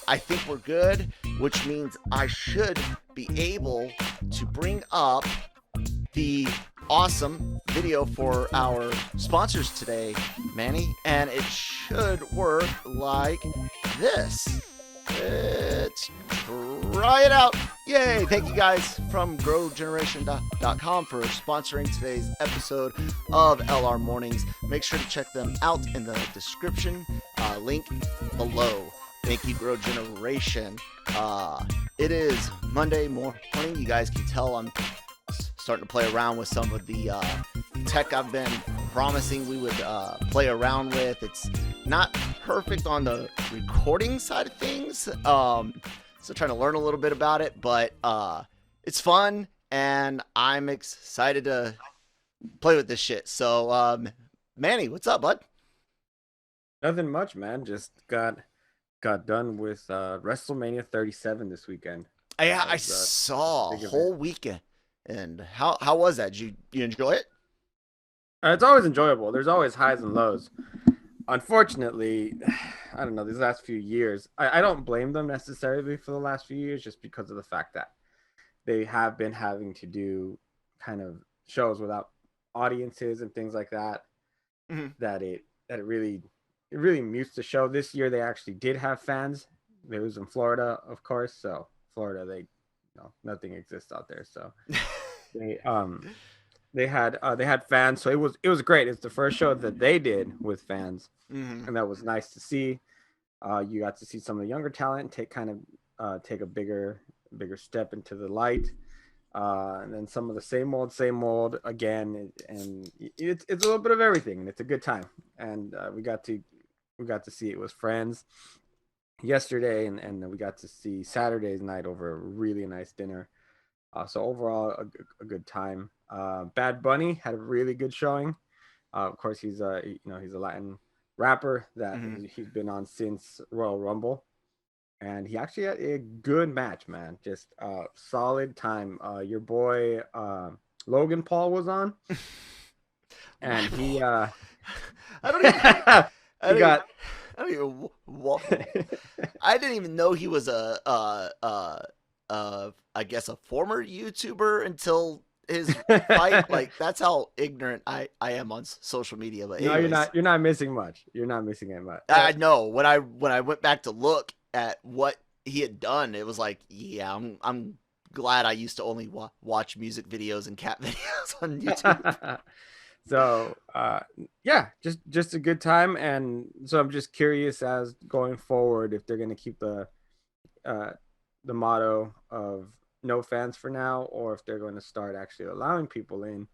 I think we're good, which means I should be able to bring up the awesome video for our sponsors today, Manny, and it should work like this. Let's try it out. Yay! Thank you guys from growgeneration.com for sponsoring today's episode of LR Mornings. Make sure to check them out in the description, link below. Thank you, Grow Generation. It is Monday morning. You guys can tell I'm starting to play around with some of the tech I've been promising we would play around with. It's not perfect on the recording side of things. Still trying to learn a little bit about it, but it's fun and I'm excited to play with this shit. So, Manny, what's up, bud? Nothing much, man. Just got done with WrestleMania 37 this weekend. Yeah, I saw a whole weekend. And how was that? Did you enjoy it? It's always enjoyable. There's always highs and lows. Unfortunately, I don't know, these last few years, I don't blame them necessarily for the last few years, just because of the fact that they have been having to do kind of shows without audiences and things like that. Mm-hmm. That it really mutes the show. This year they actually did have fans. It was in Florida, of course. So Florida, nothing exists out there. So they had fans. So it was great. It's the first show that they did with fans, and that was nice to see. You got to see some of the younger talent take a bigger step into the light. And then some of the same old again, and it's a little bit of everything, and it's a good time. And we got to see it was friends yesterday, and we got to see Saturday's night over a really nice dinner. So overall, a good time. Bad Bunny had a really good showing. Of course, he's a Latin rapper that he's been on since Royal Rumble. And he actually had a good match, man. Just solid time. Your boy Logan Paul was on, and he I don't even. I didn't even know he was I guess a former YouTuber until his fight. Like, that's how ignorant I am on social media. But anyways, no, you're not missing much. You're not missing it much. I know when I went back to look at what he had done, it was like, yeah, I'm glad I used to only watch music videos and cat videos on YouTube. So yeah, just a good time. And so I'm just curious, as going forward, if they're going to keep the motto of no fans for now, or if they're going to start actually allowing people in,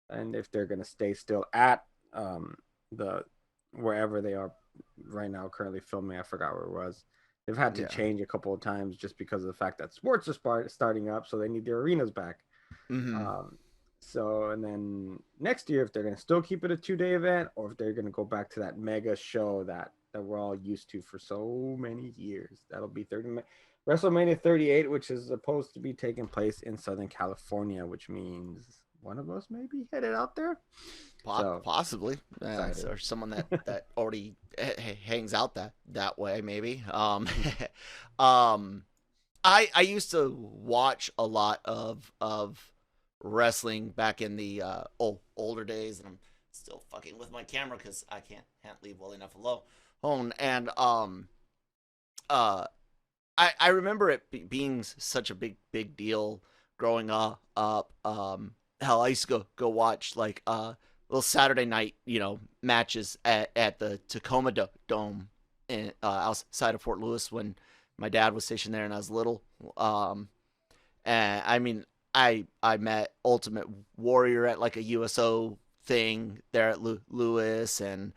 and if they're going to stay still at the wherever they are right now currently filming. I forgot where it was. They've had to change a couple of times just because of the fact that sports are starting up, so they need their arenas back. So, and then next year, if they're going to still keep it a 2-day event, or if they're going to go back to that mega show that we're all used to for so many years, that'll be WrestleMania 38, which is supposed to be taking place in Southern California, which means one of us may be headed out there. Possibly, or someone that already hangs out that way, maybe. I used to watch a lot of wrestling back in the older days, and I'm still fucking with my camera because I can't leave well enough alone. And I remember it being such a big deal growing up. Hell, I used to go watch like little Saturday night, matches at the Tacoma Dome outside of Fort Lewis when my dad was stationed there and I was little. And I mean, I met Ultimate Warrior at like a USO thing there at Lewis, and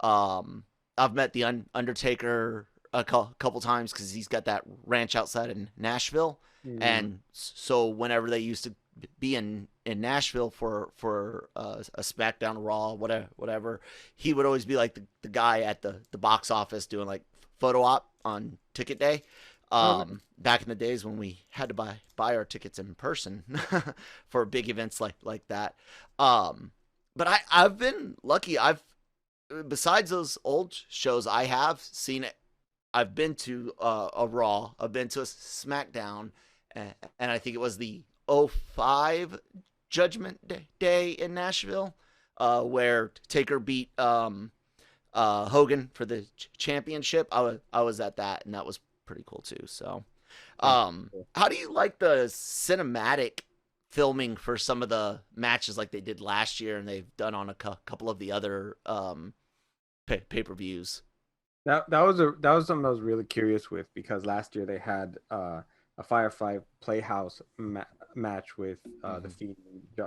I've met the Undertaker a couple times because he's got that ranch outside in Nashville. And so whenever they used to be in Nashville for a SmackDown, Raw, whatever, he would always be like the guy at the box office doing like photo op on ticket day. Back in the days when we had to buy our tickets in person for big events like that. But I've been lucky. Besides those old shows, I have seen it. I've been to a Raw, I've been to a SmackDown, and I think it was the '05 Judgment Day in Nashville, where Taker beat Hogan for the championship. I was at that, and that was pretty cool too. So, how do you like the cinematic filming for some of the matches like they did last year, and they've done on a couple of the other pay-per-views? That was something I was really curious with, because last year they had a Firefly Playhouse match with the Fiend,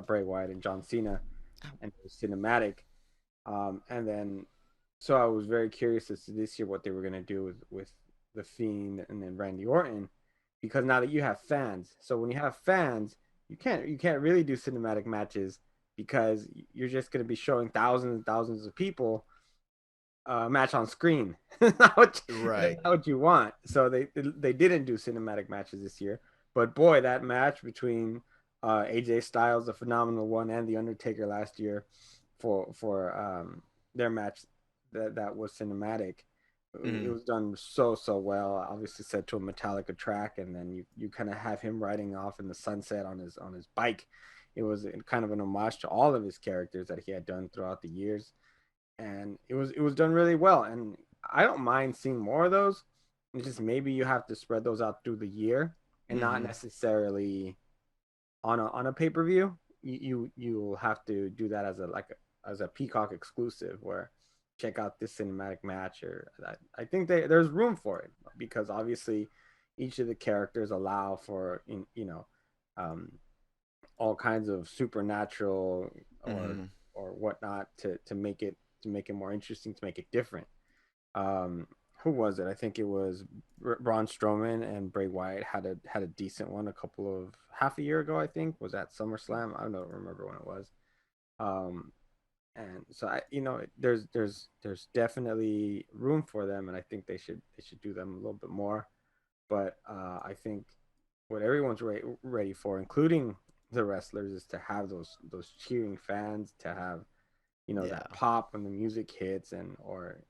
Bray Wyatt, and John Cena, and it was cinematic. And then, so I was very curious as to this year what they were gonna do with the Fiend and then Randy Orton, because now that you have fans, so when you have fans, you can't really do cinematic matches, because you're just gonna be showing thousands and thousands of people match on screen. That's not what you want. So they didn't do cinematic matches this year. But boy, that match between AJ Styles, the Phenomenal One, and the Undertaker last year for their match that was cinematic. It was done so well. Obviously set to a Metallica track, and then you kind of have him riding off in the sunset on his bike. It was kind of an homage to all of his characters that he had done throughout the years, and it was done really well. And I don't mind seeing more of those. It's just maybe you have to spread those out through the year, and not necessarily on a pay-per-view. You'll have to do that as a Peacock exclusive, where check out this cinematic match. Or I think there's room for it, because obviously each of the characters allow for all kinds of supernatural or whatnot to make it more interesting, to make it different. Who was it? I think it was Braun Strowman and Bray Wyatt had a decent one half a year ago. I think was at SummerSlam. I don't remember when it was. And so there's definitely room for them, and I think they should do them a little bit more. But I think what everyone's ready for, including the wrestlers, is to have those cheering fans, to have that pop when the music hits, or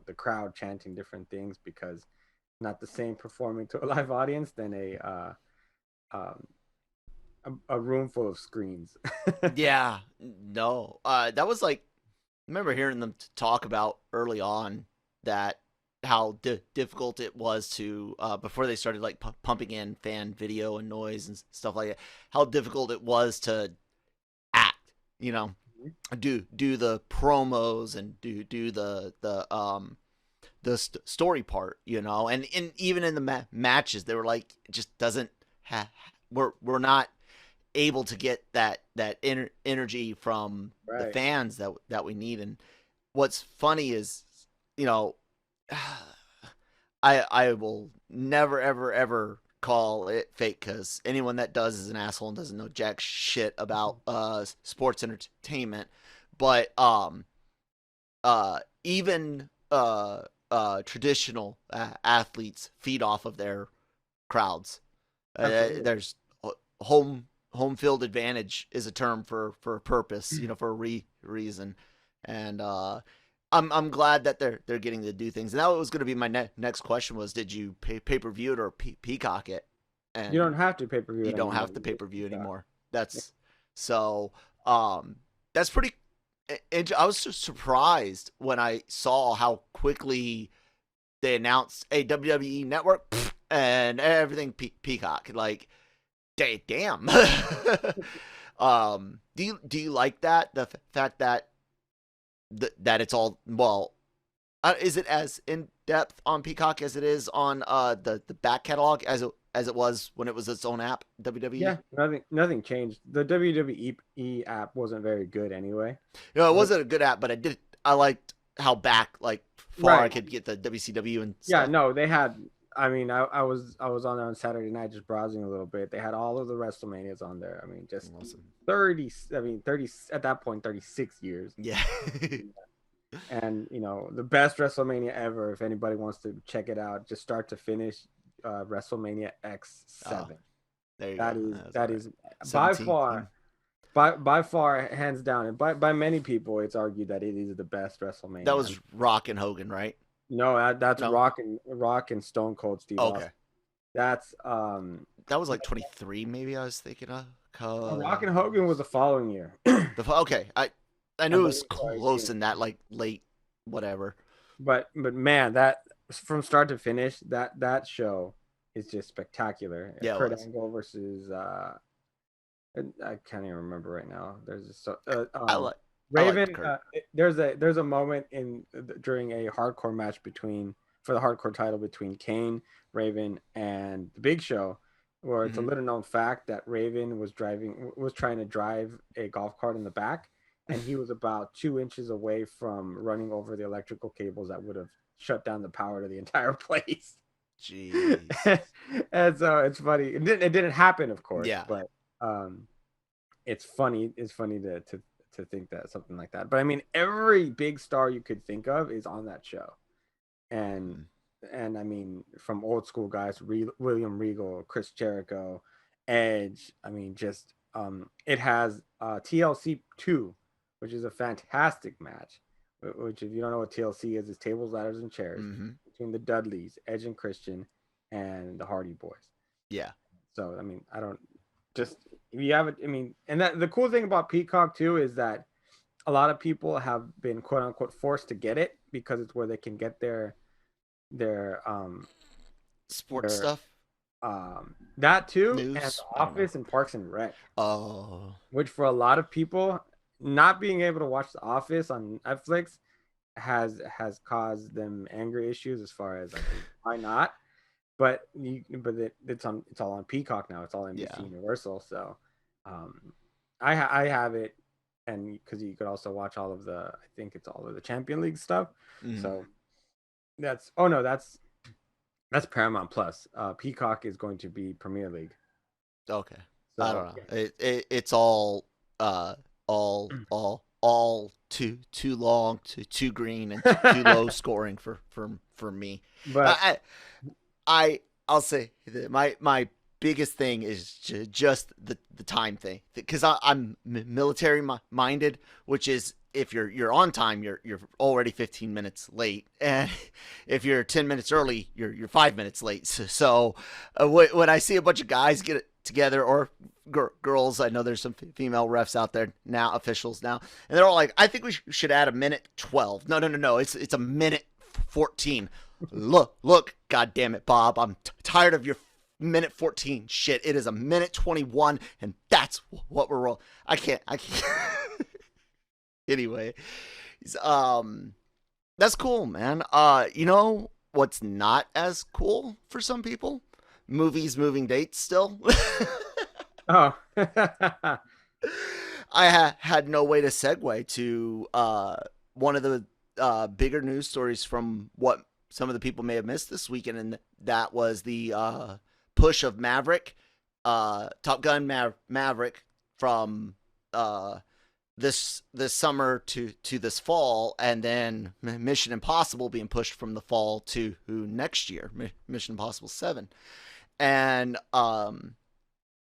the crowd chanting different things, because not the same performing to a live audience than a room full of screens. Yeah, no, that was like, I remember hearing them talk about early on that how difficult it was to before they started like pumping in fan video and noise and stuff like that, how difficult it was to act, do the promos and do the story part, and even in the matches they were like, it just doesn't we're not able to get that energy from the fans that we need. And what's funny is, I will never ever call it fake, because anyone that does is an asshole and doesn't know jack shit about sports entertainment. But even traditional athletes feed off of their crowds. There's home field advantage is a term for a purpose, for a reason. And I'm glad that they're getting to do things. And that was going to be my next question was, did you pay-per-view it or peacock it? And you don't have to pay-per-view it. You don't have to pay-per-view anymore. That's so that's pretty. I was just surprised when I saw how quickly they announced a WWE Network and everything Peacock. Like, damn. Do you like that? The fact that it's all, well, is it as in depth on Peacock as it is on the back catalog as it was when it was its own app, WWE? Yeah, nothing changed. The WWE app wasn't very good anyway. It wasn't a good app, but I liked how back far I could get the WCW and stuff. Yeah, no, they had. I mean, I was on there on Saturday night just browsing a little bit. They had all of the WrestleManias on there. I mean, just awesome. 30 at that point, 36 years. Yeah. And the best WrestleMania ever. If anybody wants to check it out, just start to finish, WrestleMania X7. There you go. That is by far, hands down, and by many people, it's argued that it is the best WrestleMania. That was Rock and Hogan, right? No, that's No. Rock and Stone Cold Steve Okay. Austin. That's That was like 23, maybe I was thinking of. Rock and Hogan was the following year. Okay, I I knew it was believe so, close 18. in that like late whatever. But man, that from start to finish, that show is just spectacular. Yeah, it Kurt was. Angle versus I can't even remember right now. There's just I like I liked Raven. Kurt. There's a moment during a hardcore match between for the hardcore title between Kane, Raven, and the Big Show, where it's a Hmm. little known fact that Raven was trying to drive a golf cart in the back, and he was about 2 inches away from running over the electrical cables that would have shut down the power to the entire place. Jeez. And so it's funny. It didn't happen, of course, Yeah. but um, it's funny. It's funny to think that something like that. But I mean, every big star you could think of is on that show, and Mm. I mean, from old school guys, William Regal, Chris Jericho, Edge. I mean, just it has TLC 2, which is a fantastic match. Which, if you don't know what TLC is tables, ladders, and chairs Hmm. between the Dudleys, Edge and Christian, and the Hardy Boys. Yeah. So I mean, I don't just if you have it. I mean, and that the cool thing about Peacock too is that a lot of people have been quote unquote forced to get it because it's where they can get their Sports their stuff. that too, and News. The I don't know. Office and Parks and Rec, Oh. which for a lot of people, not being able to watch The Office on Netflix has caused them angry issues as far as like why not. But it's all on Peacock now. It's all NBC Yeah. Universal. So, I have it, and because you could also watch all of the I think it's all of the Champion League stuff. Mm. So that's Paramount Plus. Peacock is going to be Premier League. Okay. I So don't know. It's all all too long, too green, and too low scoring for me. but I I'll say that my biggest thing is just the time thing because I'm military minded, which is if you're on time, you're already 15 minutes late, and if you're 10 minutes early, you're 5 minutes late. So when I see a bunch of guys get together or girls, I know there's some female refs out there now, officials now, and they're all like, I think we should add a minute 12. No. It's a minute 14. Look, God damn it, Bob. I'm tired of your minute 14 shit. It is a minute 21, and that's what we're rolling. I can't. Anyway, that's cool, man. You know what's not as cool for some people? Movies moving dates still. oh, I had no way to segue to one of the bigger news stories from what some of the people may have missed this weekend, and that was the push of Maverick, Top Gun Maverick from this summer to this fall, and then Mission Impossible being pushed from the fall to next year, Mission Impossible 7. And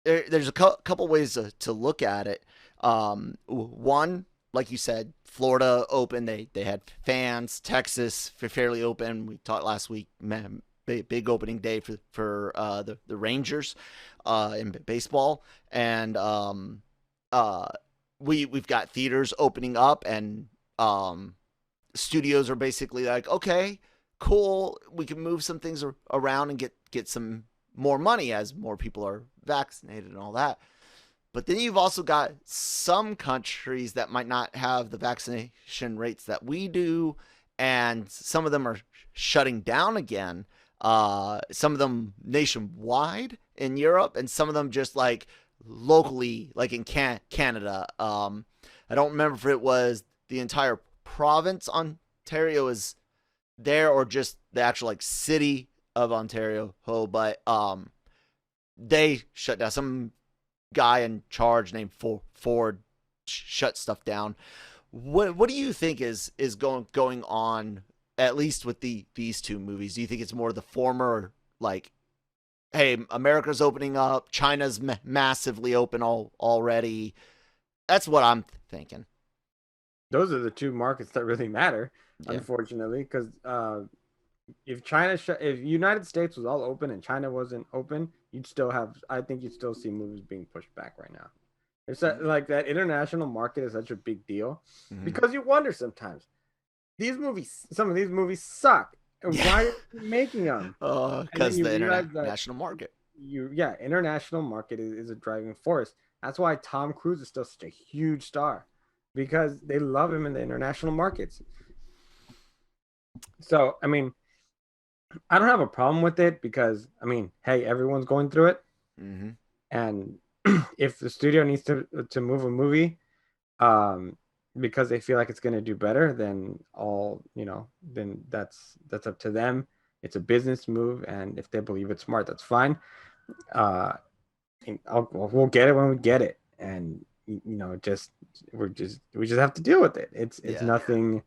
there's a couple ways to look at it. One, like you said, Florida open. They had fans. Texas fairly open. We talked last week. Man, big opening day for the Rangers in baseball, and we've got theaters opening up, and studios are basically like, okay, cool, we can move some things around and get some more money as more people are vaccinated and all that. But then you've also got some countries that might not have the vaccination rates that we do, and some of them are shutting down again. Some of them nationwide in Europe, and some of them just like locally, like in Canada. I don't remember if it was the entire province Ontario is there or just the actual like city of Ontario. But they shut down. Some guy in charge named Ford shut stuff down. What do you think is going on, at least with these two movies? Do you think it's more the former, like, hey, America's opening up, China's massively open already? That's what I'm thinking. those are the two markets that really matter, Yeah. unfortunately, because if if United States was all open and China wasn't open, you'd still have. I think you'd still see movies being pushed back right now. It's like that international market is such a big deal Mm-hmm. because you wonder sometimes some of these movies suck, and why are you making them? And then Because you the realize that international market. international market is a driving force. That's why Tom Cruise is still such a huge star because they love him in the international markets. So, I mean, I don't have a problem with it because, I mean, hey, everyone's going through it. Mm-hmm. And if the studio needs to move a movie, um, because they feel like it's going to do better, then then that's up to them. It's a business move, and if they believe it's smart, that's fine. Uh, we'll get it when we get it, and just we just have to deal with it. It's Yeah. nothing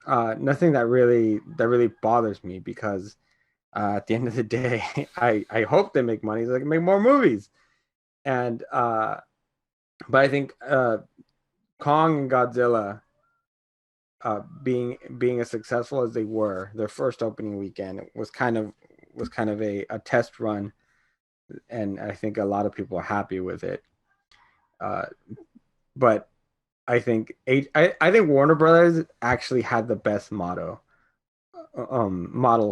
that really bothers me because at the end of the day, I hope they make money so they can make more movies. And but I think Kong and Godzilla being as successful as they were, their first opening weekend was kind of a test run, and I think a lot of people are happy with it. Uh, but I think Warner Brothers actually had the best model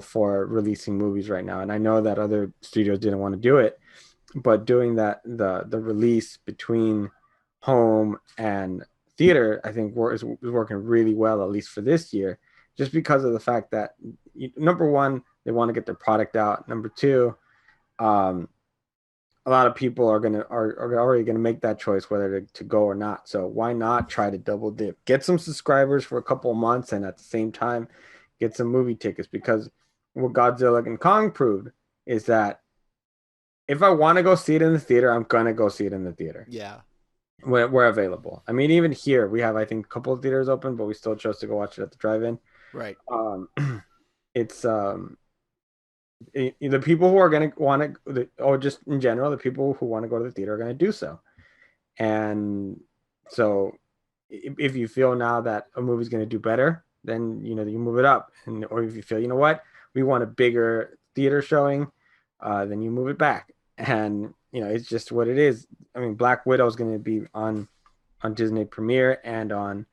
for releasing movies right now, and I know that other studios didn't want to do it, but doing that the release between home and theater, I think is working really well, at least for this year, just because of the fact that number one, they want to get their product out. Number two, um, a lot of people are already gonna make that choice whether to go or not. So why not try to double dip, get some subscribers for a couple of months, and at the same time get some movie tickets? Because what Godzilla and Kong proved is that if I want to go see it in the theater, I'm gonna go see it in the theater Yeah. when we're available. I mean, even here we have I think a couple of theaters open, but we still chose to go watch it at the drive-in. Right. Um, it's the people who are going to want to, or just in general, the people who want to go to the theater are going to do so. And so, if you feel now that a movie's going to do better, then you move it up. And or if you feel what we want a bigger theater showing, then you move it back. And it's just what it is. I mean, Black Widow is going to be on Disney Premiere and on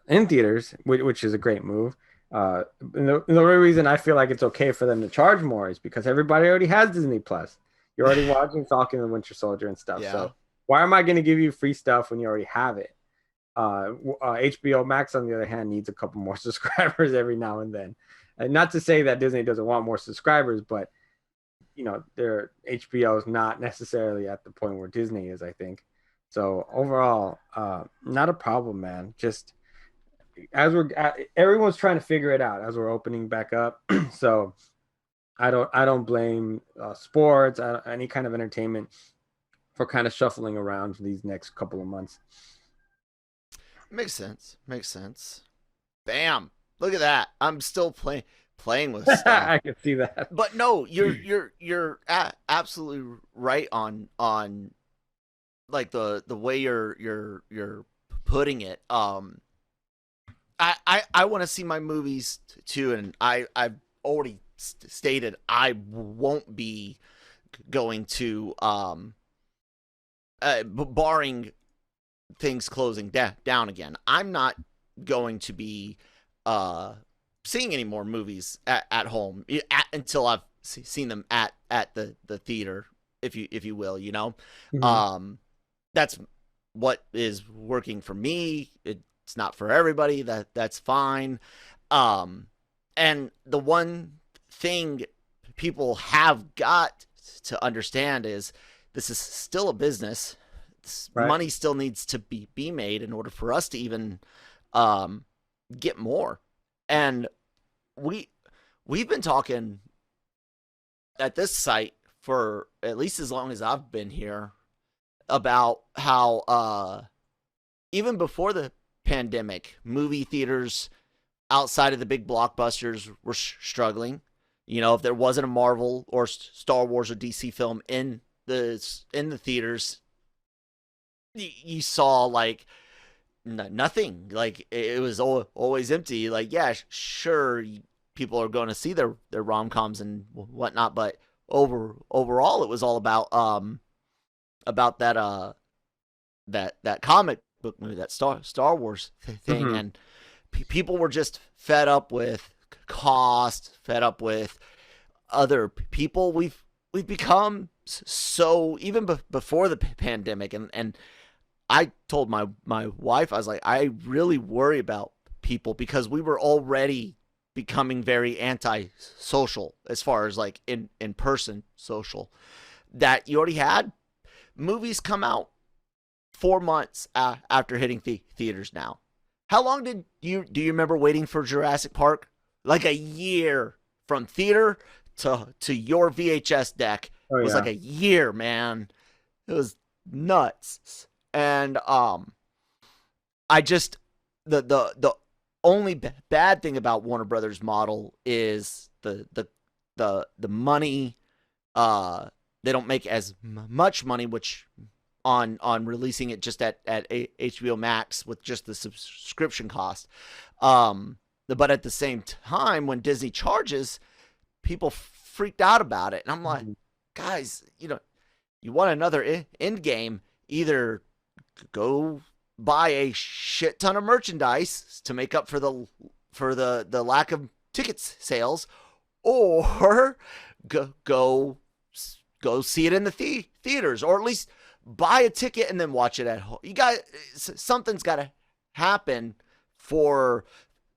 in theaters, which is a great move. And the only reason I feel like it's okay for them to charge more is because everybody already has Disney Plus. You're already watching Falcon and Winter Soldier and stuff. Yeah. So why am I going to give you free stuff when you already have it? HBO Max, on the other hand, needs a couple more subscribers every now and then. And not to say that Disney doesn't want more subscribers, but their HBO is not necessarily at the point where Disney is, I think. So overall, not a problem, man. Just everyone's trying to figure it out as we're opening back up. So I don't blame sports, any kind of entertainment for kind of shuffling around for these next couple of months. Makes sense. Makes sense. Bam! Look at that. I'm still playing with stuff. I can see that. But no, you're absolutely right on like the way you're putting it. I want to see my movies too, and I've already stated I won't be going to barring things closing down again. I'm not going to be seeing any more movies at home until I've seen them at the theater, if you will. Mhm. That's what is working for me. It's not for everybody. That's fine. And the one thing people have got to understand is this is still a business. Right. Money still needs to be made in order for us to even get more. And we've been talking at this site for at least as long as I've been here about how even before the pandemic, movie theaters outside of the big blockbusters were struggling. If there wasn't a Marvel or Star Wars or DC film in the theaters, you saw like nothing. Like it was always empty. Like yeah, sure, people are going to see their rom coms and whatnot, but overall, it was all about that comic book movie, that Star Wars thing, Mm-hmm. and people were just fed up with cost, fed up with other people. We've become so even before the pandemic, and I told my wife, I was like, I really worry about people because we were already becoming very anti-social as far as like in person social. That you already had movies come out 4 months after hitting theaters now. How long do you remember waiting for Jurassic Park? Like a year from theater to your VHS deck Oh was like yeah. a year, man. It was nuts. And I just the only bad thing about Warner Brothers model is the money. They don't make as much money, which on releasing it just at HBO Max with just the subscription cost. But at the same time, when Disney charges, people freaked out about it, and I'm like, Mm-hmm. guys, you want another end game? Either go buy a shit ton of merchandise to make up for the lack of tickets sales, or go see it in the theaters, or at least buy a ticket and then watch it at home. Something's got to happen for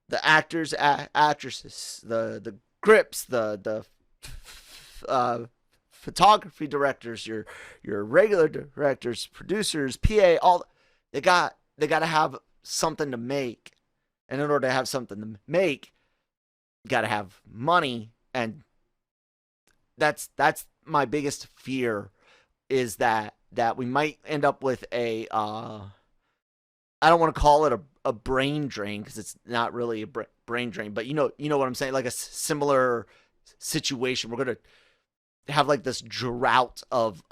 the actors, actresses, the grips, the photography directors, your regular directors, producers, PA, all they got to have something to make, and in order to have something to make, you got to have money, and that's my biggest fear is that we might end up with a I don't want to call it a brain drain because it's not really a brain drain, but you know what I'm saying, like a similar situation. We're gonna have like this drought of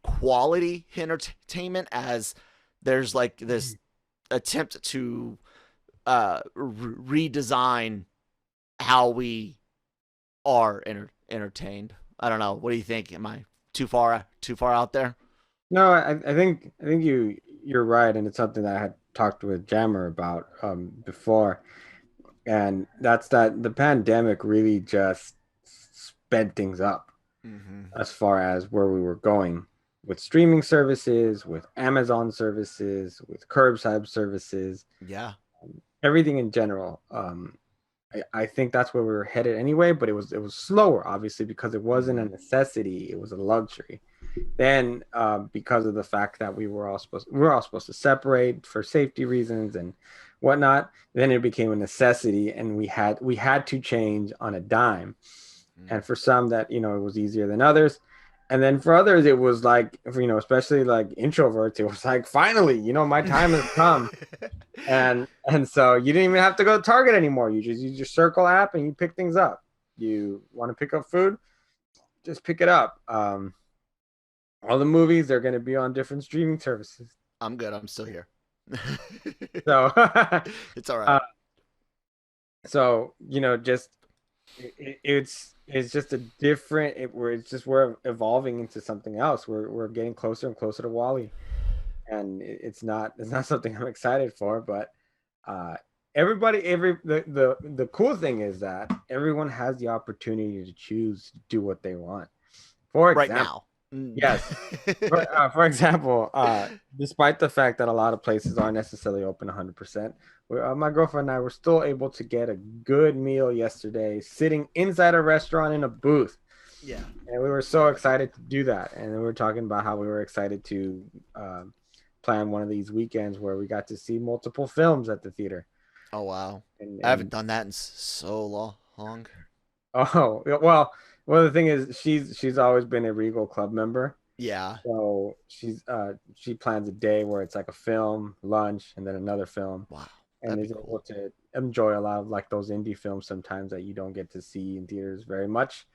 quality entertainment as there's like this attempt to redesign how we are entertained. I don't know. What do you think? Am I too far out there? No, I think you're right, and it's something that I had talked with Jammer about before, and that's that the pandemic really just sped things up Mm-hmm. as far as where we were going with streaming services, with Amazon services, with curbside services, Yeah. everything in general. I think that's where we were headed anyway, but it was slower, obviously, because it wasn't a Mm-hmm. necessity; it was a luxury. Then, because of the fact that we were all supposed to separate for safety reasons and whatnot, then it became a necessity, and we had to change on a dime. And for some, that it was easier than others, and then for others, it was like especially like introverts, it was like finally, my time has come, and so you didn't even have to go to Target anymore. You just use your Circle app and you pick things up. You want to pick up food, just pick it up. All the movies are going to be on different streaming services. I'm good. I'm still here. So, It's all right. uh, just it's just a different. We're evolving into something else. We're getting closer and closer to Wally, and it's not something I'm excited for. But uh, the cool thing is that everyone has the opportunity to choose to do what they want. For Right example, now. Mm. yes. For example, despite the fact that a lot of places aren't necessarily open 100%, my girlfriend and I were still able to get a good meal yesterday, sitting inside a restaurant in a booth, Yeah. and we were so excited to do that. And we were talking about how we were excited to plan one of these weekends where we got to see multiple films at the theater. Oh wow. And I haven't and done that in so long. oh well, the thing is, she's always been a Regal Club member. Yeah. So she plans a day where it's like a film, lunch, and then another film, Wow. and That'd be is able cool. to enjoy a lot of like those indie films sometimes that you don't get to see in theaters very much.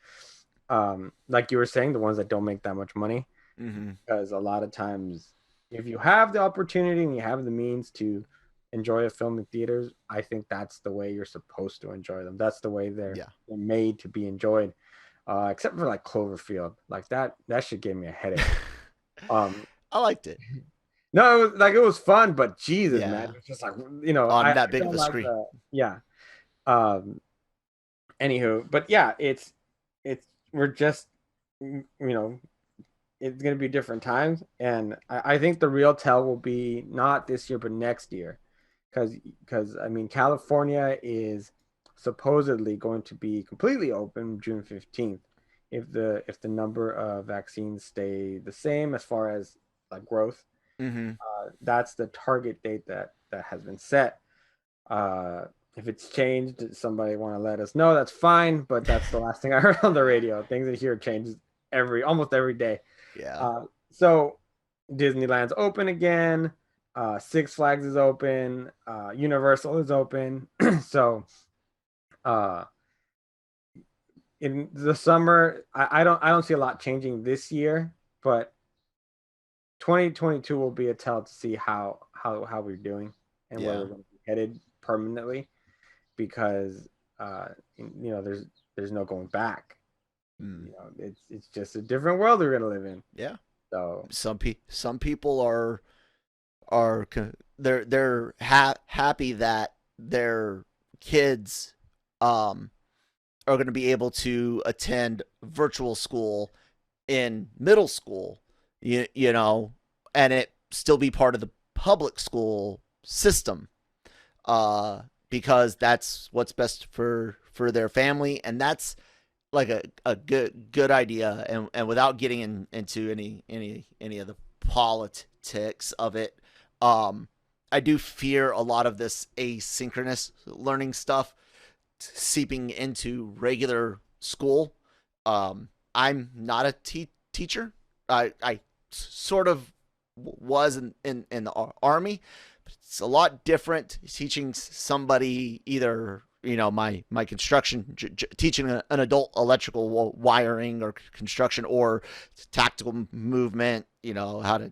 Like you were saying, the ones that don't make that much money, Mm-hmm. because a lot of times, if you have the opportunity and you have the means to enjoy a film in theaters, I think that's the way you're supposed to enjoy them. That's the way Yeah. they're made to be enjoyed. Except for like Cloverfield, like that should give me a headache. Um, I liked it. no, it was fun, but Jesus, man, Yeah. it's just like On I that big of don't a like screen. the yeah. Um, Anywho, but yeah, it's we're just it's gonna be different times, and I think the real tell will be not this year but next year, because I mean California is supposedly going to be completely open June 15th if the number of vaccines stay the same as far as like growth. Mm-hmm. That's the target date that has been set. Uh, if it's changed, somebody want to let us know. That's fine, but that's the last thing I heard on the radio. Things in here changes almost every day. Yeah. So Disneyland's open again. Six Flags is open. Universal is open. So uh, in the summer, I don't see a lot changing this year, but 2022 will be a tell to see how we're doing and where Yeah. we're going to be headed permanently, because there's no going back. Mm. It's just a different world we're going to live in. Yeah. So Some people they're happy that their kids are going to be able to attend virtual school in middle school, you know, and it still be part of the public school system, because that's what's best for their family, and that's like a good idea, and without getting into any of the politics of it, um I do fear a lot of this asynchronous learning stuff seeping into regular school. I'm not a teacher. I sort of was in the army. But it's a lot different teaching somebody either my construction teaching an adult electrical wiring or construction, or tactical movement, how to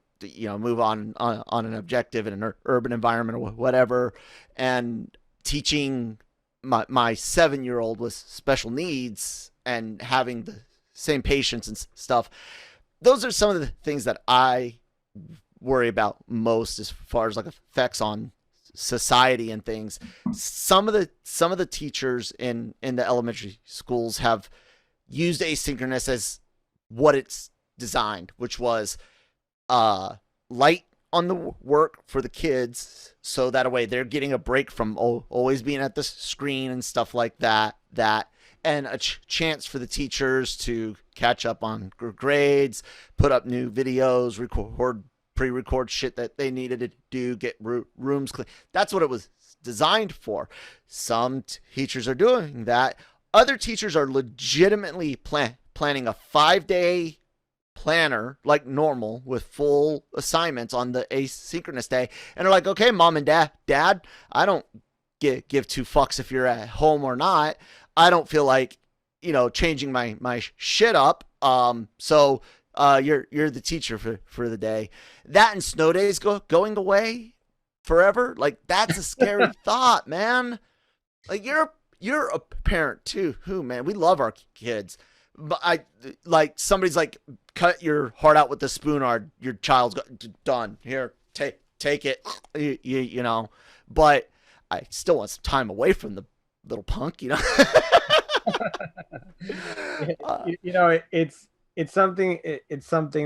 move on an objective in an urban environment or whatever, and teaching my 7-year-old with special needs and having the same patience and stuff. Those are some of the things that I worry about most as far as like effects on society and things. Some of the teachers in the elementary schools have used asynchronous as what it's designed, which was light on the work for the kids, so that way they're getting a break from always being at the screen and stuff like that, and a chance for the teachers to catch up on grades, put up new videos, pre-record shit that they needed to do, get rooms clean. That's what it was designed for. Some teachers are doing that. Other teachers are legitimately planning a 5-day planner like normal with full assignments on the asynchronous day, and are like, okay, mom and dad, I don't give two fucks if you're at home or not. I don't feel like changing my shit up, so you're the teacher for the day. That and snow days going away forever, like that's a scary thought, man. Like you're a parent too, who, man, we love our kids, but I like somebody's like, cut your heart out with the spoon, or your child's done. Here, take it, But I still want some time away from the little punk, uh, It's something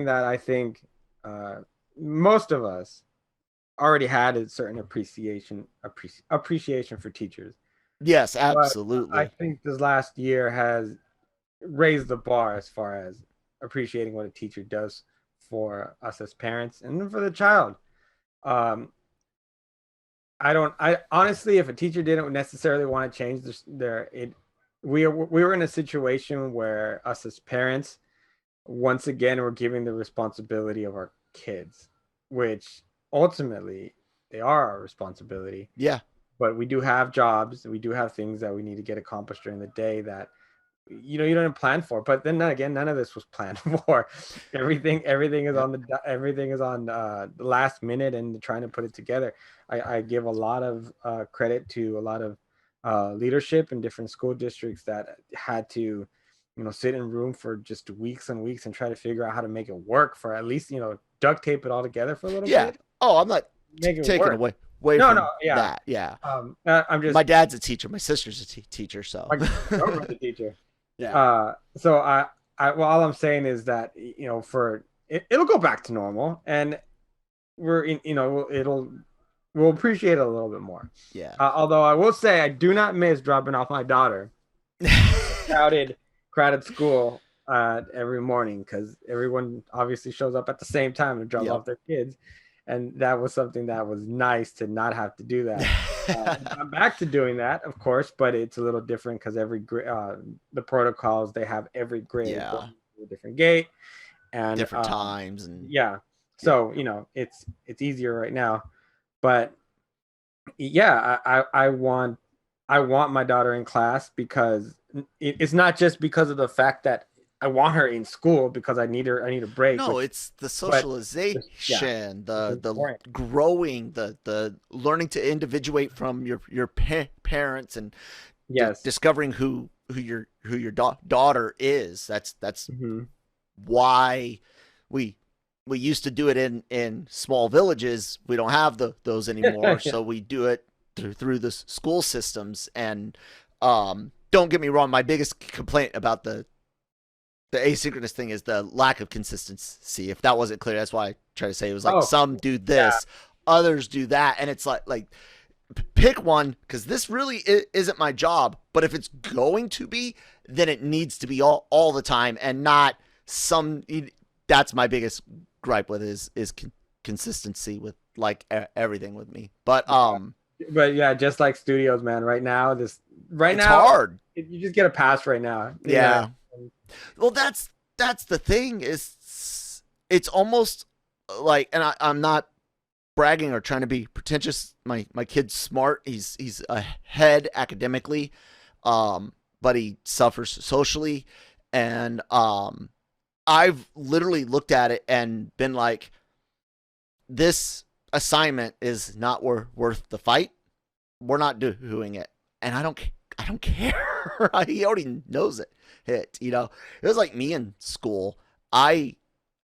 that I think most of us already had a certain appreciation for teachers, yes, but I absolutely. think this last year has raised the bar as far as appreciating what a teacher does for us as parents and for the child. Um, I honestly, if a teacher didn't necessarily want to change we were in a situation where us as parents, once again, we're giving the responsibility of our kids, which ultimately they are our responsibility. Yeah. But we do have jobs, we do have things that we need to get accomplished during the day that you don't plan for. But then again, none of this was planned for. Everything is on the last minute and trying to put it together. I give a lot of credit to a lot of leadership in different school districts that had to sit in room for just weeks and weeks and try to figure out how to make it work, for at least duct tape it all together for a little Yeah. bit, Oh, I'm not make it taking work. away No, from yeah. that. Yeah. I'm just My dad's a teacher. My sister's a teacher. So. my girlfriend's a teacher. Yeah. So well, all I'm saying is that for it'll go back to normal, and we're in, we'll appreciate it a little bit more. Yeah. Although I will say I do not miss dropping off my daughter crowded school every morning, because everyone obviously shows up at the same time to drop off their kids, and that was something that was nice to not have to do that. I'm back to doing that, of course, but it's a little different because the protocols, they have every grade going to a different gate and different times, and so it's easier right now. But yeah, I want my daughter in class, because it's not just because of the fact that I want her in school, because I need a break. No, it's the socialization, the growing, the learning to individuate from your parents, and discovering who your daughter is. That's why we used to do it in small villages. We don't have those anymore, so we do it through the school systems. And don't get me wrong, my biggest complaint about the asynchronous thing is the lack of consistency. If that wasn't clear, that's why I try to say it was like some do this, others do that, and it's like pick one, because this really isn't my job. But if it's going to be, then it needs to be all the time, and not some. That's my biggest gripe with is consistency with like everything with me. But yeah, just like studios, man. Right now, it's hard. You just get a pass right now. Yeah. Well, that's the thing, is it's almost like, and I'm not bragging or trying to be pretentious. My kid's smart. He's ahead academically, but he suffers socially, and I've literally looked at it and been like, this assignment is not worth the fight. We're not doing it, and I don't care. He already knows it. It was like me in school. I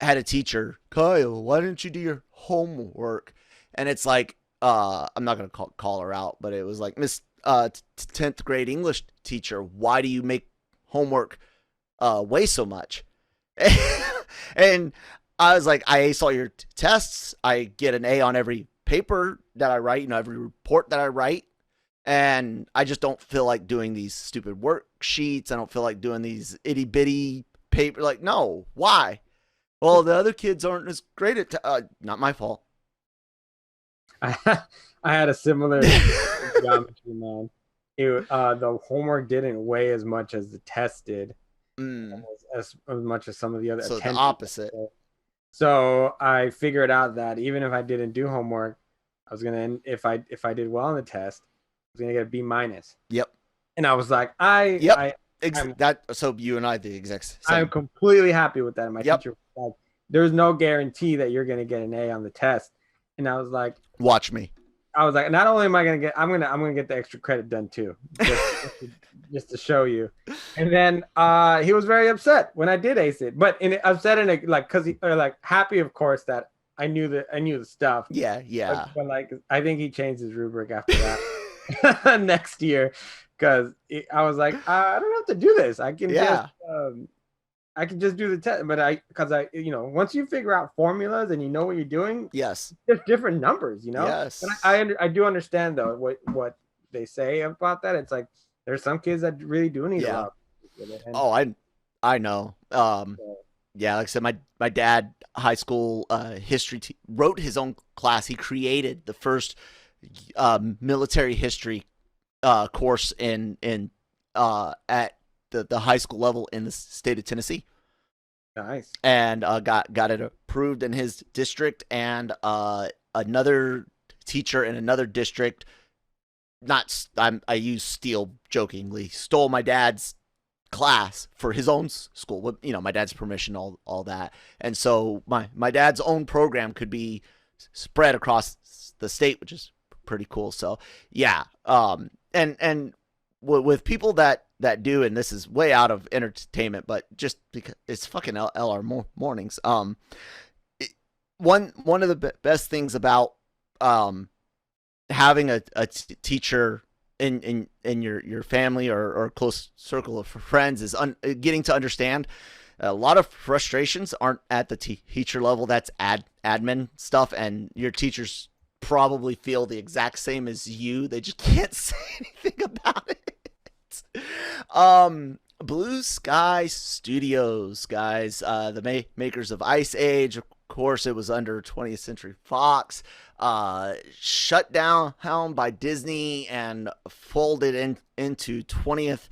had a teacher, Kyle, why didn't you do your homework? And it's like, I'm not gonna call her out, but it was like, Miss 10th grade English teacher, why do you make homework weigh so much? And I was like, I ace all your tests. I get an A on every paper that I write, every report that I write. And I just don't feel like doing these stupid worksheets. I don't feel like doing these itty bitty paper. Like, no, why? Well, the other kids aren't as great at not my fault. I had a similar geometry, man. The homework didn't weigh as much as the test did, as much as some of the other. So the opposite. So I figured out that even if I didn't do homework, I was gonna, if I did well on the test, I was gonna get a B-. Yep. And I was like, so you and I the exact same. I'm completely happy with that. And my teacher was like, there's no guarantee that you're gonna get an A on the test. And I was like, watch me. I was like, not only am I gonna get, I'm gonna get the extra credit done too, just to show you. And then he was very upset when I did ace it, but upset in a, like, cause happy, of course, that I knew the stuff. Yeah. But like, I think he changed his rubric after that next year, because I was like, I don't have to do this. I can just do the test. But because once you figure out formulas and you know what you're doing, yes, there's different numbers, Yes. But I do understand though what they say about that. It's like there's some kids that really do need a lot. I know. Yeah, like I said, my dad, high school history wrote his own class. He created the first military history course in at the high school level in the state of Tennessee. Nice. And got it approved in his district, and another teacher in another district, I use steal jokingly, stole my dad's class for his own school with, you know, my dad's permission, all that. And so my dad's own program could be spread across the state, which is pretty cool. So yeah. And with people that do, and this is way out of entertainment, but just because it's fucking LR mornings. One of the best things about having a teacher in your family or close circle of friends is getting to understand a lot of frustrations aren't at the teacher level. That's admin stuff, and your teachers probably feel the exact same as you. They just can't say anything about it. Blue Sky Studios, guys, the makers of Ice Age. Of course, it was under 20th Century Fox, shut down by Disney and folded into 20th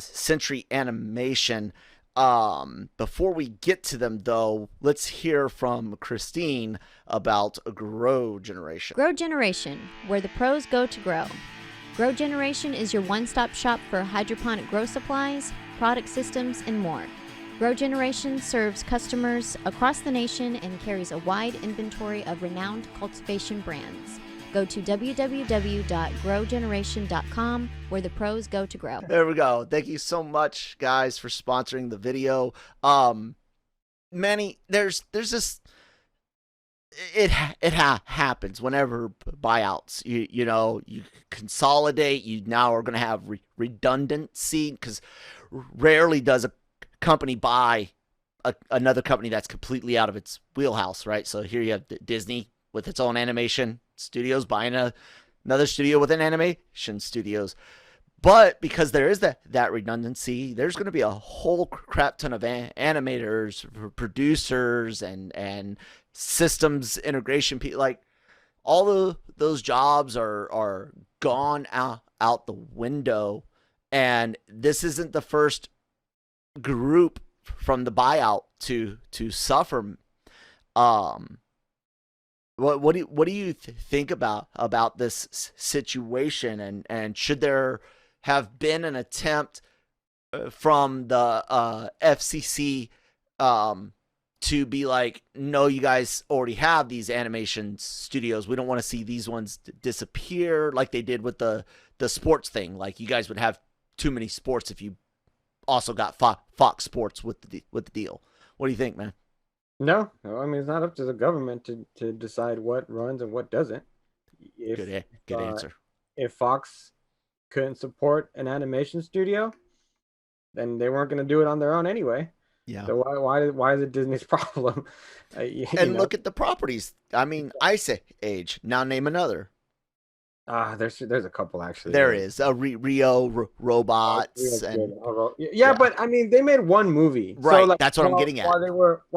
Century Animation. Before we get to them, though, let's hear from Christine about Grow Generation. Grow Generation, where the pros go to grow. Grow Generation is your one-stop shop for hydroponic grow supplies, product systems, and more. Grow Generation serves customers across the nation and carries a wide inventory of renowned cultivation brands. Go to www.growgeneration.com, where the pros go to grow. There we go. Thank you so much, guys, for sponsoring the video. Manny, there's this. It happens whenever buyouts. You know, you consolidate. You now are going to have redundancy, because rarely does a company buy another company that's completely out of its wheelhouse, right? So here you have Disney with its own animation studios buying another studio within animation studios. But because there is that redundancy, there's going to be a whole crap ton of animators, producers, and systems integration people. Like, all of those jobs are gone out the window. And this isn't the first group from the buyout to suffer. What do you think about this situation, and should there have been an attempt from the FCC to be like, no, you guys already have these animation studios, we don't want to see these ones disappear, like they did with the sports thing? Like, you guys would have too many sports if you also got Fox Sports with the deal. What do you think, man? No, I mean, it's not up to the government to decide what runs and what doesn't. Good answer. If Fox couldn't support an animation studio, then they weren't going to do it on their own anyway. Yeah. So why is it Disney's problem? Look at the properties. I mean, Ice Age. Now name another. There's a couple, actually. There is Rio robots, and yeah, but I mean, they made one movie, right? So, like, that's what I'm getting at. While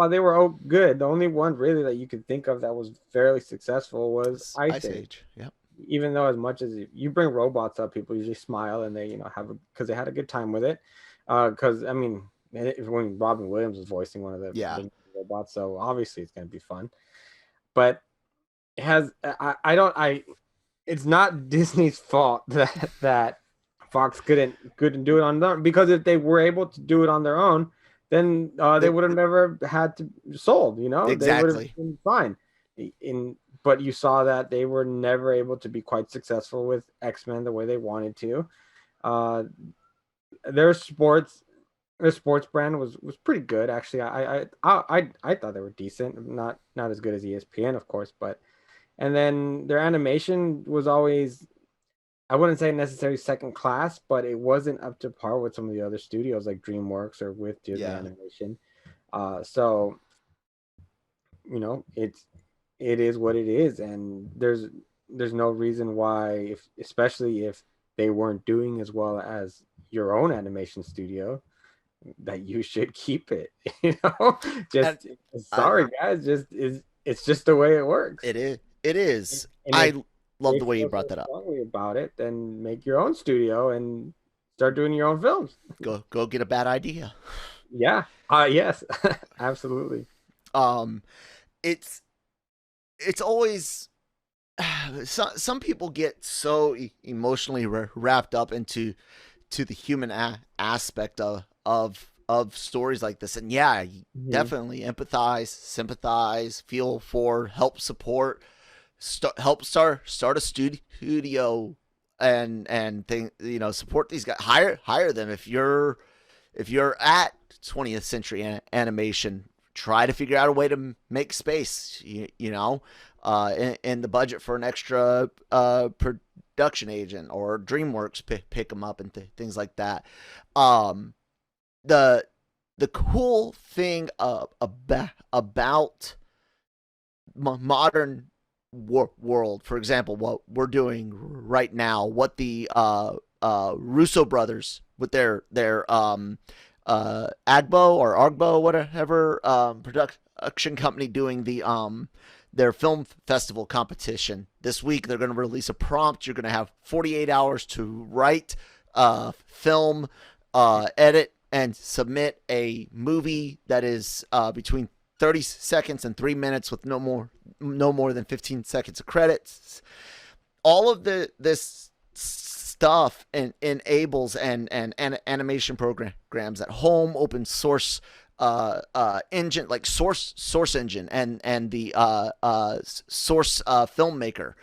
they were good, the only one really that you could think of that was fairly successful was Ice Age. Yep. Even though, as much as you bring robots up, people usually smile and they because they had a good time with it. Because I mean, when Robin Williams was voicing one of the robots, so obviously it's going to be fun. But it has it's not Disney's fault that Fox couldn't do it on their own, because if they were able to do it on their own, then they would have never had to sold. Exactly. They would have been fine. But you saw that they were never able to be quite successful with X-Men the way they wanted to. Their sports brand was pretty good, actually. I thought they were decent, not as good as ESPN, of course, but. And then their animation was always, I wouldn't say necessarily second class, but it wasn't up to par with some of the other studios like DreamWorks or with Disney Animation. So, it is what it is, and there's no reason why, especially if they weren't doing as well as your own animation studio, that you should keep it. Sorry, guys, it's just the way it works. It is. I love the way you brought that up. Strongly about it, then make your own studio and start doing your own films. Go get a bad idea. Yeah. Yes. Absolutely. It's always some people get so emotionally wrapped up into to the human aspect of stories like this. And yeah, definitely empathize, sympathize, feel for, help support, help start a studio and thing, support these guys, hire them. If you're at 20th century animation, try to figure out a way to make space, in the budget for an extra production agent, or DreamWorks pick them up and things like that. The cool thing about modern world, for example, what we're doing right now, what the Russo brothers with their Agbo or Argbo, whatever, production company, doing their film festival competition this week. They're going to release a prompt. You're going to have 48 hours to write, film, edit, and submit a movie that is between 30 seconds and 3 minutes, with no more than 15 seconds of credits. All of this stuff enables and animation programs at home, open source engine like source engine and the source filmmaker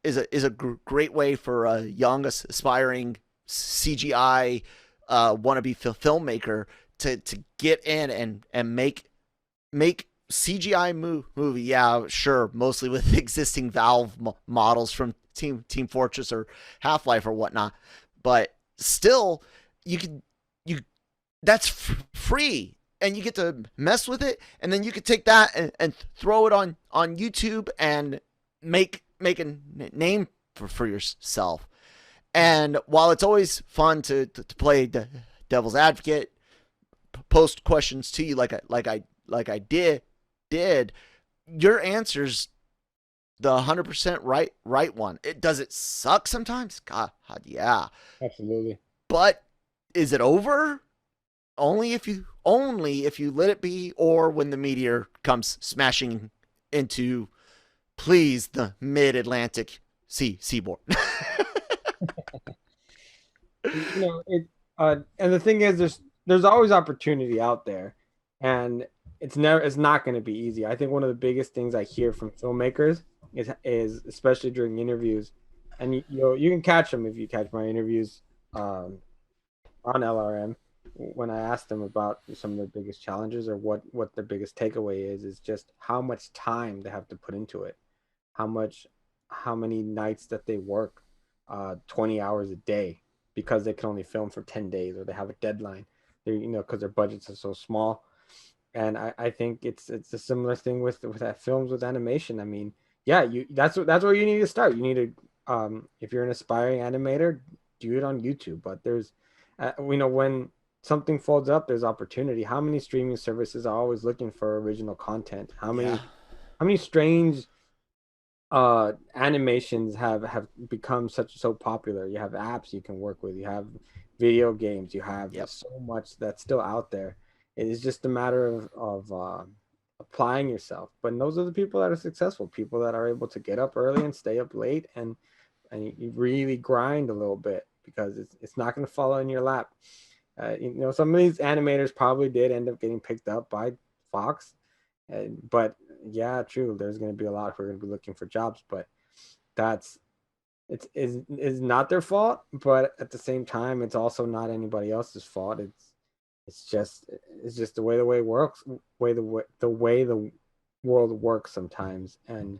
is a great way for a young aspiring CGI wannabe filmmaker to get in and make CGI movie. Yeah, sure, mostly with existing Valve models from Team Fortress or Half-Life or whatnot, but still, that's free, and you get to mess with it, and then you could take that and throw it on YouTube and make a name for yourself. And while it's always fun to play devil's advocate, post questions to you like I did, your answer's the 100% right one. Does it suck sometimes? God, yeah, absolutely. But is it over? Only if you let it be, or when the meteor comes smashing into, please, the mid-Atlantic seaboard. And the thing is, there's always opportunity out there, and it's not going to be easy. I think one of the biggest things I hear from filmmakers is especially during interviews, and you can catch them if you catch my interviews on LRM, when I ask them about some of their biggest challenges or what their biggest takeaway is just how much time they have to put into it, how many nights that they work 20 hours a day because they can only film for 10 days, or they have a deadline, because their budgets are so small. And I think it's a similar thing with films, with animation. I mean, yeah, that's where you need to start. You need to, if you're an aspiring animator, do it on YouTube. But there's, when something folds up, there's opportunity. How many streaming services are always looking for original content? How many strange animations have become so popular? You have apps you can work with. You have video games. You have so much that's still out there. It is just a matter of applying yourself. But those are the people that are successful, people that are able to get up early and stay up late, and you really grind a little bit, because it's not going to fall in your lap. Some of these animators probably did end up getting picked up by Fox, but yeah, true, there's going to be a lot who are going to be looking for jobs, but it's not their fault. But at the same time, it's also not anybody else's fault. It's just the way it works, the way the world works sometimes. And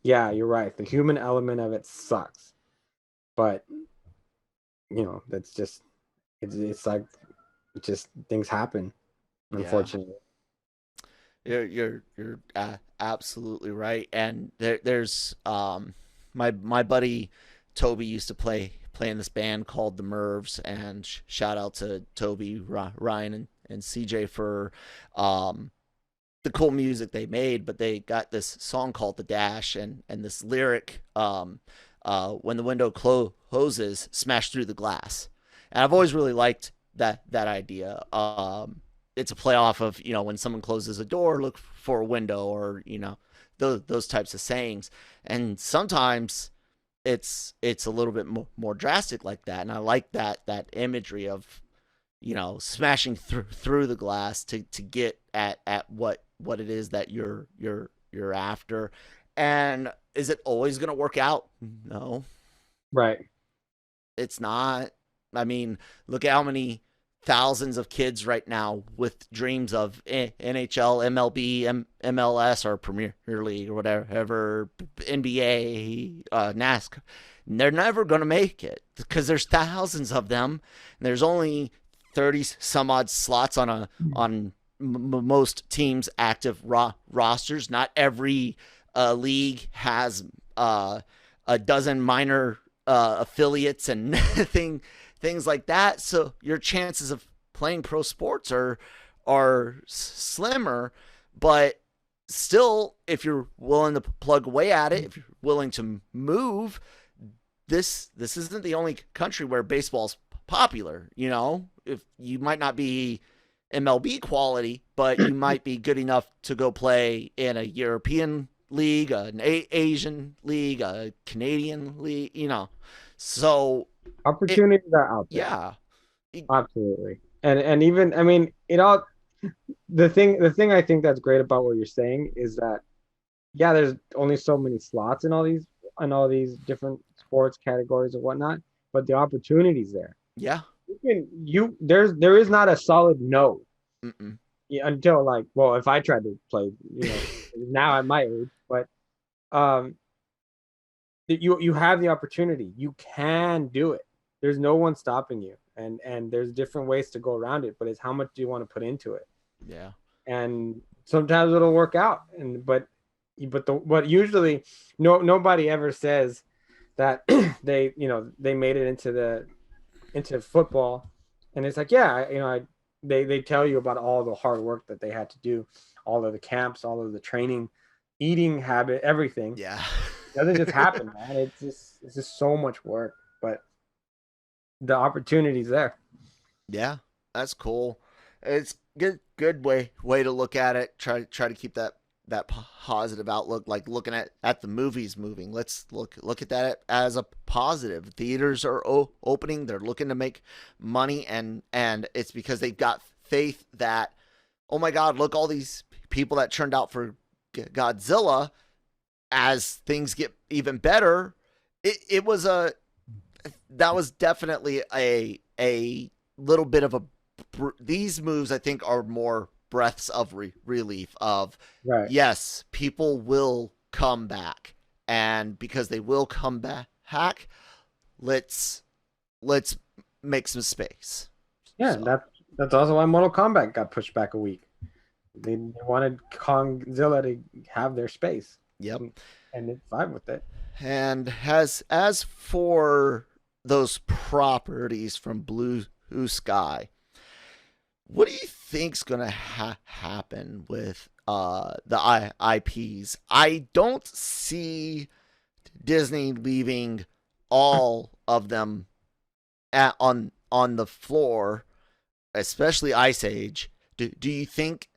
yeah, you're right, the human element of it sucks, but that's just it's like, just things happen, unfortunately. You're absolutely right. And there's my buddy Toby used to play in this band called the Mervs, and shout out to Toby, Ryan, and CJ for the cool music they made. But they got this song called The Dash, and this lyric, when the window closes, smash through the glass. And I've always really liked that idea. It's a play off of, when someone closes a door, look for a window, or those types of sayings. And sometimes it's a little bit more drastic like that, and I like that imagery of, smashing through the glass to get at what it is that you're after. And is it always going to work out? No, Right. it's not. I mean, look at how many thousands of kids right now with dreams of NHL, MLB, MLS, or Premier League, or whatever, NBA, NASCAR. They're never going to make it because there's thousands of them, and there's only 30 some odd slots on most teams' active rosters. Not every league has a dozen minor affiliates and things like that. So your chances of playing pro sports are slimmer, but still, if you're willing to plug away at it, if you're willing to move, this isn't the only country where baseball's popular. If you might not be MLB quality, but you might be good enough to go play in a European league, an Asian league, a Canadian league, so opportunities are out there. Yeah, absolutely. And even, I mean, it all, the thing I think that's great about what you're saying is that, yeah, there's only so many slots in all these different sports categories and whatnot, but the opportunity's there. Yeah. There is not a solid no. Mm-mm. Until, like, well, if I tried to play, now at my age, but you have the opportunity. You can do it. There's no one stopping you, and there's different ways to go around it, but it's how much do you want to put into it. Yeah. And sometimes it'll work out, but usually nobody ever says that they made it into football, and it's like, yeah, they tell you about all the hard work that they had to do, all of the camps, all of the training, eating habit, everything. Yeah. It doesn't just happen, man. It's just so much work, but the opportunity's there. Yeah, that's cool. It's good way to look at it. Try to keep that positive outlook, like looking at the movies moving. Let's look at that as a positive. Theaters are opening. They're looking to make money, and it's because they've got faith that, oh my God, look, all these people that turned out for Godzilla. As things get even better, that was definitely a little bit of these moves, I think, are more breaths of relief of, right. Yes, people will come back, and because they will come back, let's make some space. Yeah, so. That's also why Mortal Kombat got pushed back a week. They wanted Kongzilla to have their space. Yep. And it's fine with it. And as for those properties from Blue Sky, what do you think's gonna happen with the IPs? I don't see Disney leaving all of them on the floor, especially Ice Age. Do you think?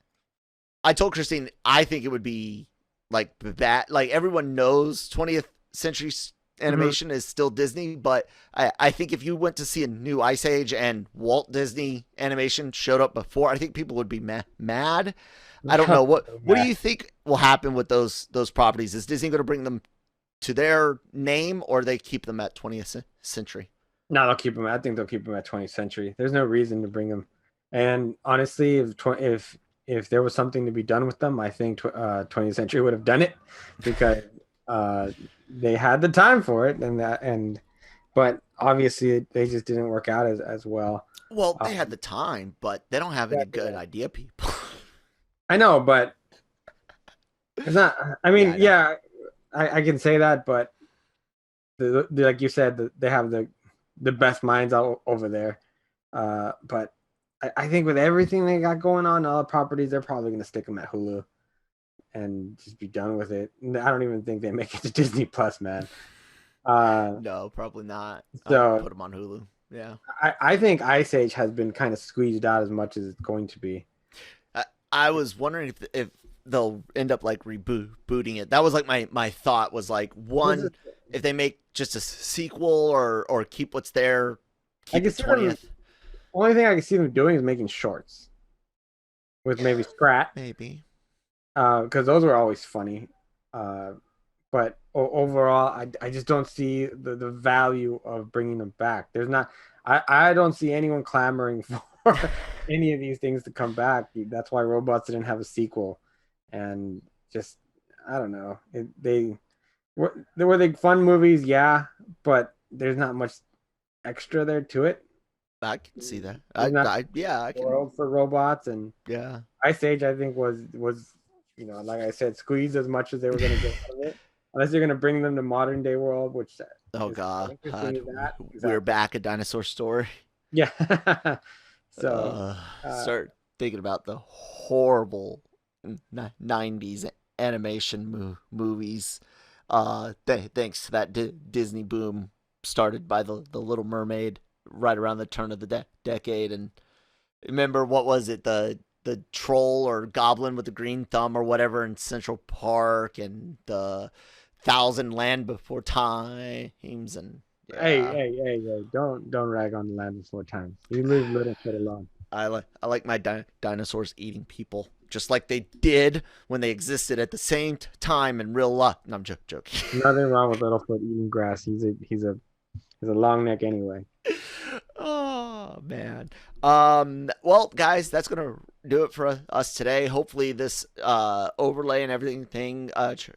I told Christine I think it would be like that. Like, everyone knows 20th Century Animation is still Disney, but I think if you went to see a new Ice Age and Walt Disney Animation showed up before, I think people would be mad. I don't know. What do you think will happen with those properties? Is Disney going to bring them to their name, or they keep them at 20th Century? No, they'll keep them. I think they'll keep them at 20th Century. There's no reason to bring them. And honestly, if there was something to be done with them, I think 20th Century would have done it, because they had the time for it, but obviously they just didn't work out as well. Well, they had the time, but they don't have any good idea people. I know, but it's not. I mean, I can say that, but like you said, they have the best minds out over there. But I think with everything they got going on, all the properties, they're probably going to stick them at Hulu and just be done with it. I don't even think they make it to Disney Plus, man. No, probably not. So put them on Hulu. Yeah. I think Ice Age has been kind of squeezed out as much as it's going to be. I was wondering if they'll end up like rebooting it. That was like my thought was like, one, if they make just a sequel or keep what's there, I keep can the see them. 20th. Only thing I can see them doing is making shorts with maybe Scrat, Maybe. because those were always funny. But overall, I just don't see the value of bringing them back. There's not. I don't see anyone clamoring for any of these things to come back. That's why Robots didn't have a sequel, and just I don't know. Were they fun movies? Yeah, but there's not much extra there to it. I can see that. Yeah, I can. World for Robots and Yeah. Ice Age, I think was like I said, squeezed as much as they were going to get out of it. Unless you're going to bring them to modern day world, which Oh is God, Exactly. we're back at Dinosaur Story. Yeah. So start thinking about the horrible 90s animation movies. Thanks to that Disney boom started by the Little Mermaid right around the turn of the decade. And remember, what was it, the troll or goblin with the green thumb or whatever in Central Park, and the Thousand Land Before Times, and yeah. Hey! Don't rag on the Land Before Time. You leave little shit alone. I like my dinosaurs eating people, just like they did when they existed at the same time in real life. No, I'm joking. Nothing wrong with Littlefoot eating grass. He's a long neck anyway. Oh man. Well, guys, that's gonna do it for us today. Hopefully this overlay and everything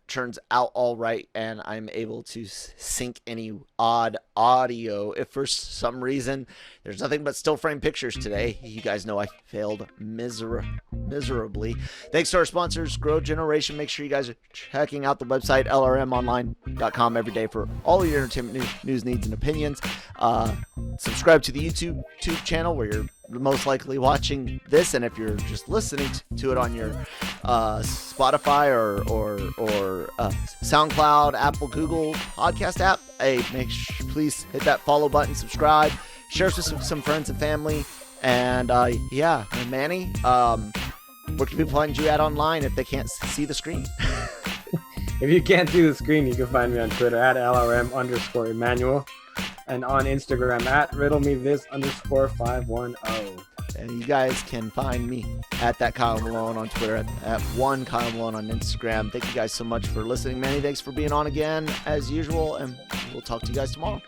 turns out all right, and I'm able to sync any odd audio. If for some reason there's nothing but still frame pictures today, you guys know I failed miserably. Thanks to our sponsors, Grow Generation. Make sure you guys are checking out the website LRMonline.com every day for all your entertainment news, needs, and opinions. Subscribe to the YouTube channel where you're most likely watching this, and if you're just listening to it on your Spotify or SoundCloud, Apple, Google podcast app, hey, please hit that follow button, subscribe, share us with some friends and family, and Manny, where can people find you at online if they can't see the screen? If you can't see the screen, you can find me on Twitter at LRM_Emmanuel. And on Instagram at riddlethis_510. And you guys can find me at that Kyle Malone on Twitter, at one Kyle Malone on Instagram. Thank you guys so much for listening. Manny, thanks for being on again as usual, and we'll talk to you guys tomorrow.